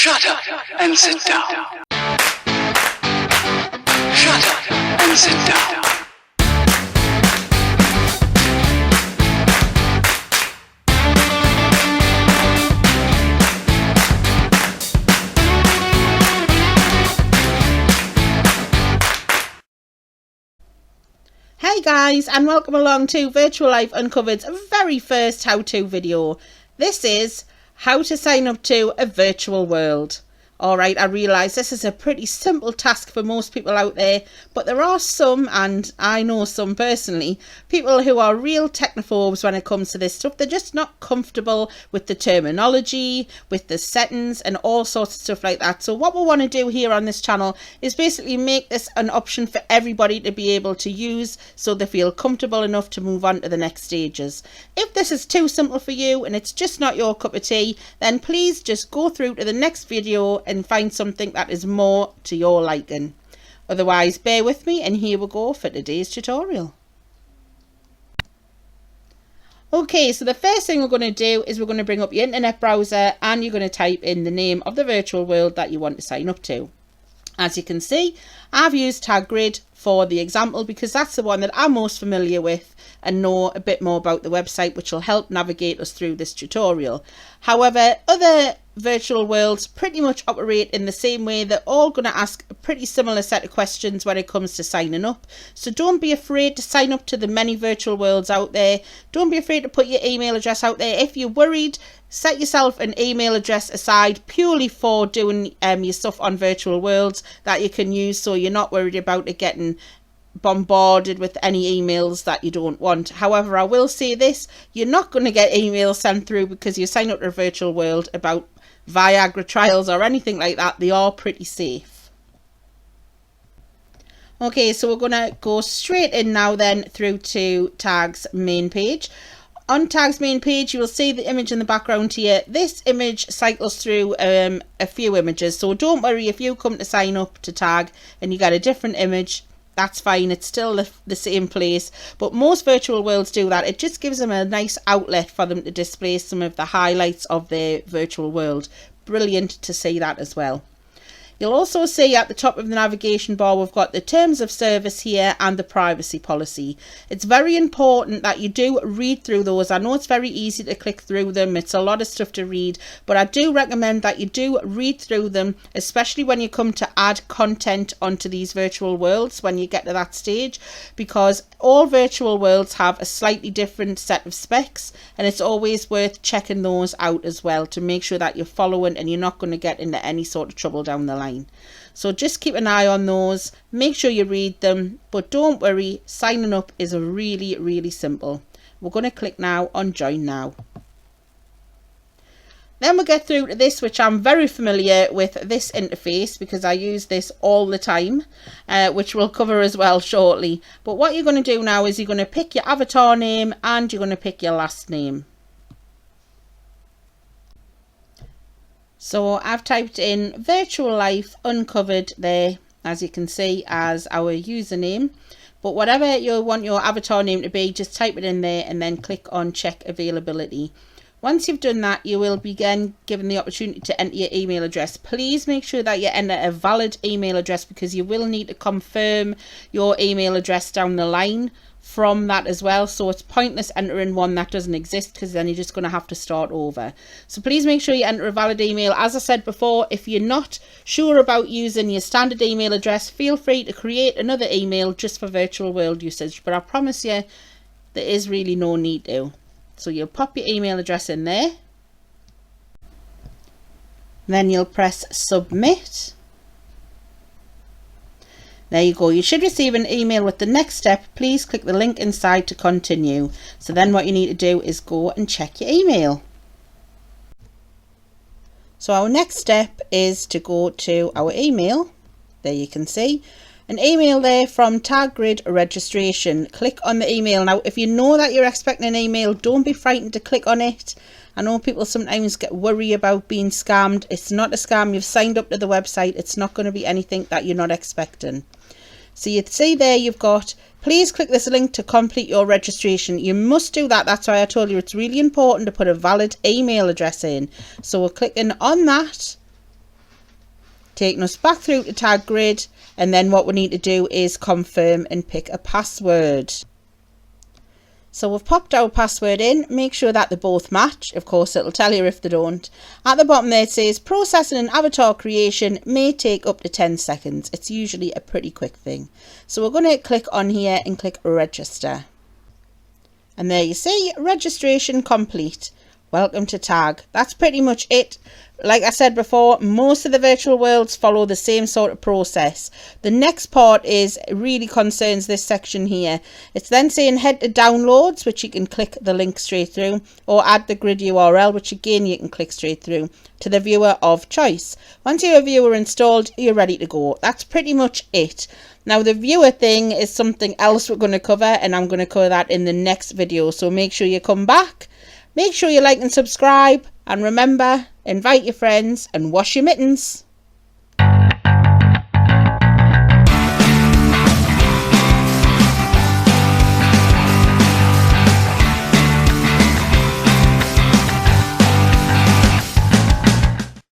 Shut up and sit down. Shut up and sit down. Hey guys, and welcome along to Virtual Life Uncovered's very first how-to video. This is how to sign up to a virtual world. Alright, I realise this is a pretty simple task for most people out there, but there are some, and I know some personally, people who are real technophobes when it comes to this stuff. They're just not comfortable with the terminology, with the settings and all sorts of stuff like that. So what we want to do here on this channel is basically make this an option for everybody to be able to use so they feel comfortable enough to move on to the next stages. If this is too simple for you and it's just not your cup of tea, then please just go through to the next video and find something that is more to your liking. Otherwise, bear with me, and here we go for today's tutorial. Okay, so the first thing we're going to do is we're going to bring up your internet browser and you're going to type in the name of the virtual world that you want to sign up to. As you can see, I've used Tag Grid for the example because that's the one that I'm most familiar with and know a bit more about the website, which will help navigate us through this tutorial. However, other virtual worlds pretty much operate in the same way. They're all going to ask a pretty similar set of questions when it comes to signing up. So don't be afraid to sign up to the many virtual worlds out there. Don't be afraid to put your email address out there. If you're worried, set yourself an email address aside purely for doing your stuff on virtual worlds that you can use, so you're not worried about it getting bombarded with any emails that you don't want. However, I will say this, you're not going to get emails sent through because you sign up to a virtual world about Viagra trials or anything like that. They are pretty safe. Okay, so we're going to go straight in now then through to Tag's main page. On Tag's main page, you will see the image in the background here. This image cycles through a few images, so don't worry if you come to sign up to Tag and you get a different image. That's fine, it's still the same place, but most virtual worlds do that. It just gives them a nice outlet for them to display some of the highlights of their virtual world. Brilliant to see that as well. You'll also see at the top of the navigation bar we've got the terms of service here and the privacy policy. It's very important that you do read through those. I know it's very easy to click through them, it's a lot of stuff to read, but I do recommend that you do read through them, especially when you come to add content onto these virtual worlds when you get to that stage, because all virtual worlds have a slightly different set of specs, and it's always worth checking those out as well to make sure that you're following and you're not going to get into any sort of trouble down the line. So just keep an eye on those, make sure you read them, but don't worry, signing up is really simple. We're going to click now on Join Now. Then we'll get through to this, which I'm very familiar with this interface because I use this all the time, which we'll cover as well shortly. But what you're going to do now is you're going to pick your avatar name and you're going to pick your last name. So I've typed in Virtual Life Uncovered there, as you can see, as our username. But whatever you want your avatar name to be, just type it in there and then click on Check Availability. Once you've done that, you will be again given the opportunity to enter your email address. Please make sure that you enter a valid email address because you will need to confirm your email address down the line from that as well. So it's pointless entering one that doesn't exist because then you're just going to have to start over. So please make sure you enter a valid email. As I said before, if you're not sure about using your standard email address, feel free to create another email just for virtual world usage. But I promise you, there is really no need to. So you'll pop your email address in there. Then you'll press Submit. There you go. You should receive an email with the next step. Please click the link inside to continue. So then what you need to do is go and check your email. So our next step is to go to our email. There you can see an email there from Tag Grid Registration. Click on the email. Now, if you know that you're expecting an email, don't be frightened to click on it. I know people sometimes get worried about being scammed. It's not a scam. You've signed up to the website. It's not going to be anything that you're not expecting. So you'd see there you've got, please click this link to complete your registration. You must do that. That's why I told you it's really important to put a valid email address in. So we're clicking on that. taking us back through to tag grid, and then what we need to do is confirm and pick a password. So we've popped our password in. Make sure that they both match. Of course, it'll tell you if they don't. At the bottom there it says processing an avatar creation may take up to 10 seconds. It's usually a pretty quick thing. So we're going to click on here and click register. And there you see, registration complete. Welcome to Tag. That's pretty much it. Like I said before, most of the virtual worlds follow the same sort of process. The next part really concerns this section here. It's then saying head to downloads, which you can click the link straight through, or add the grid URL, which again you can click straight through to the viewer of choice. Once you have viewer installed, you're ready to go. That's pretty much it. Now the viewer thing is something else we're going to cover, and I'm going to cover that in the next video. So make sure you come back. Make sure you like and subscribe, and remember, invite your friends and wash your mittens.